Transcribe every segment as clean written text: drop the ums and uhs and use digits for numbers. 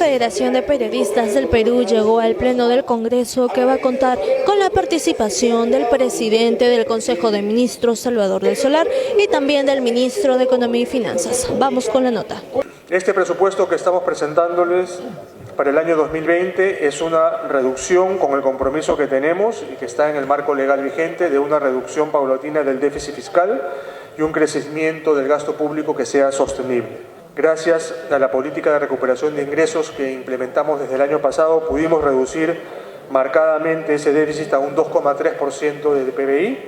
Federación de Periodistas del Perú llegó al Pleno del Congreso, que va a contar con la participación del presidente del Consejo de Ministros, Salvador del Solar, y también del ministro de Economía y Finanzas. Vamos con la nota. Este presupuesto que estamos presentándoles para el año 2020 es una reducción con el compromiso que tenemos y que está en el marco legal vigente de una reducción paulatina del déficit fiscal y un crecimiento del gasto público que sea sostenible. Gracias a la política de recuperación de ingresos que implementamos desde el año pasado, pudimos reducir marcadamente ese déficit a un 2,3% del PBI.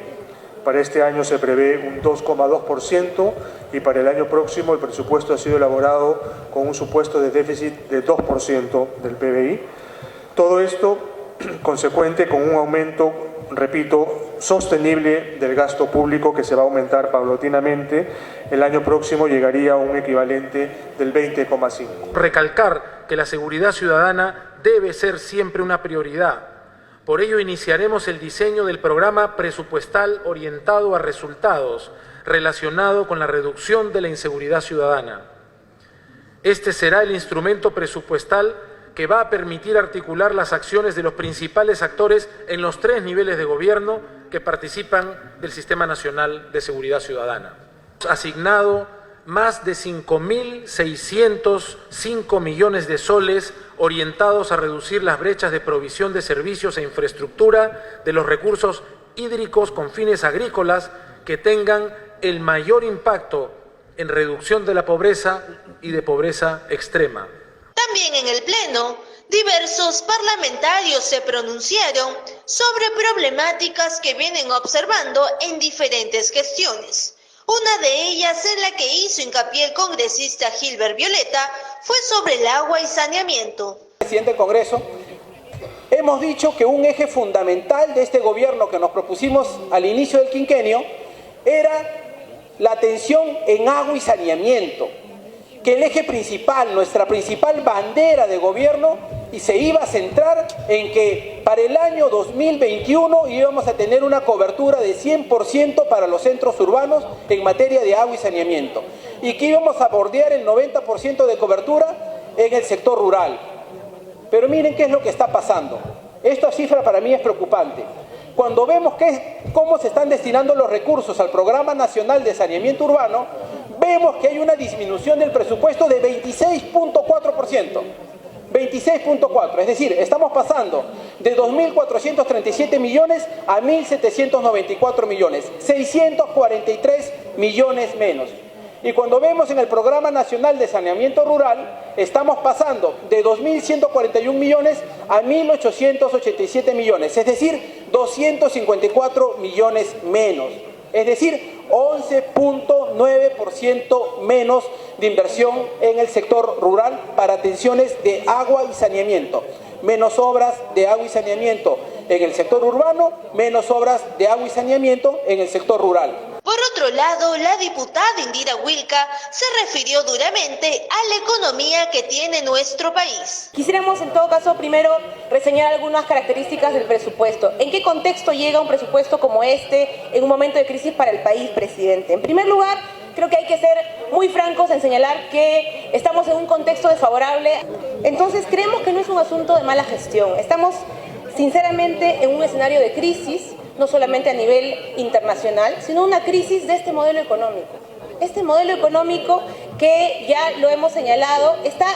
Para este año se prevé un 2,2% y para el año próximo el presupuesto ha sido elaborado con un supuesto de déficit de 2% del PBI. Todo esto consecuente con un aumento, repito, sostenible del gasto público que se va a aumentar paulatinamente. El año próximo llegaría a un equivalente del 20,5%. Recalcar que la seguridad ciudadana debe ser siempre una prioridad. Por ello iniciaremos el diseño del programa presupuestal orientado a resultados relacionado con la reducción de la inseguridad ciudadana. Este será el instrumento presupuestal que va a permitir articular las acciones de los principales actores en los 3 niveles de gobierno que participan del Sistema Nacional de Seguridad Ciudadana. Asignado más de 5.605 millones de soles orientados a reducir las brechas de provisión de servicios e infraestructura de los recursos hídricos con fines agrícolas que tengan el mayor impacto en reducción de la pobreza y de pobreza extrema. También en el Pleno, diversos parlamentarios se pronunciaron sobre problemáticas que vienen observando en diferentes gestiones. Una de ellas, en la que hizo hincapié el congresista Gilbert Violeta, fue sobre el agua y saneamiento. Presidente del Congreso, hemos dicho que un eje fundamental de este gobierno que nos propusimos al inicio del quinquenio era la atención en agua y saneamiento, que el eje principal, nuestra principal bandera de gobierno, y se iba a centrar en que para el año 2021 íbamos a tener una cobertura de 100% para los centros urbanos en materia de agua y saneamiento, y que íbamos a bordear el 90% de cobertura en el sector rural. Pero miren qué es lo que está pasando. Esta cifra para mí es preocupante. Cuando vemos cómo se están destinando los recursos al Programa Nacional de Saneamiento Urbano, vemos que hay una disminución del presupuesto de 26,4%. 26,4%, es decir, estamos pasando de 2.437 millones a 1.794 millones, 643 millones menos. Y cuando vemos en el Programa Nacional de Saneamiento Rural, estamos pasando de 2.141 millones a 1.887 millones, es decir, 254 millones menos. Es decir, 11,9% menos de inversión en el sector rural para atenciones de agua y saneamiento. Menos obras de agua y saneamiento en el sector urbano, menos obras de agua y saneamiento en el sector rural. Por otro lado, la diputada Indira Wilca se refirió duramente a la economía que tiene nuestro país. Quisiéramos en todo caso primero reseñar algunas características del presupuesto. ¿En qué contexto llega un presupuesto como este en un momento de crisis para el país, presidente? En primer lugar, creo que hay que ser muy francos en señalar que estamos en un contexto desfavorable. Entonces creemos que no es un asunto de mala gestión. Estamos sinceramente en un escenario de crisis, no solamente a nivel internacional, sino una crisis de este modelo económico. Este modelo económico que ya lo hemos señalado está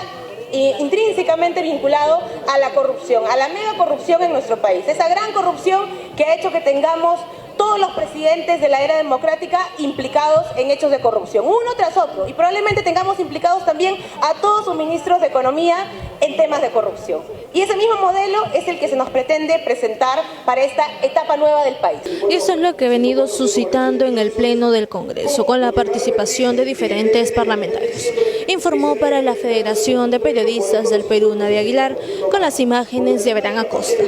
intrínsecamente vinculado a la corrupción, a la mega corrupción en nuestro país. Esa gran corrupción que ha hecho que tengamos todos los presidentes de la era democrática implicados en hechos de corrupción, uno tras otro, y probablemente tengamos implicados también a todos sus ministros de Economía en temas de corrupción. Y ese mismo modelo es el que se nos pretende presentar para esta etapa nueva del país. Y eso es lo que ha venido suscitando en el Pleno del Congreso, con la participación de diferentes parlamentarios. Informó para la Federación de Periodistas del Perú, Nadia Aguilar, con las imágenes de Abraham Acosta.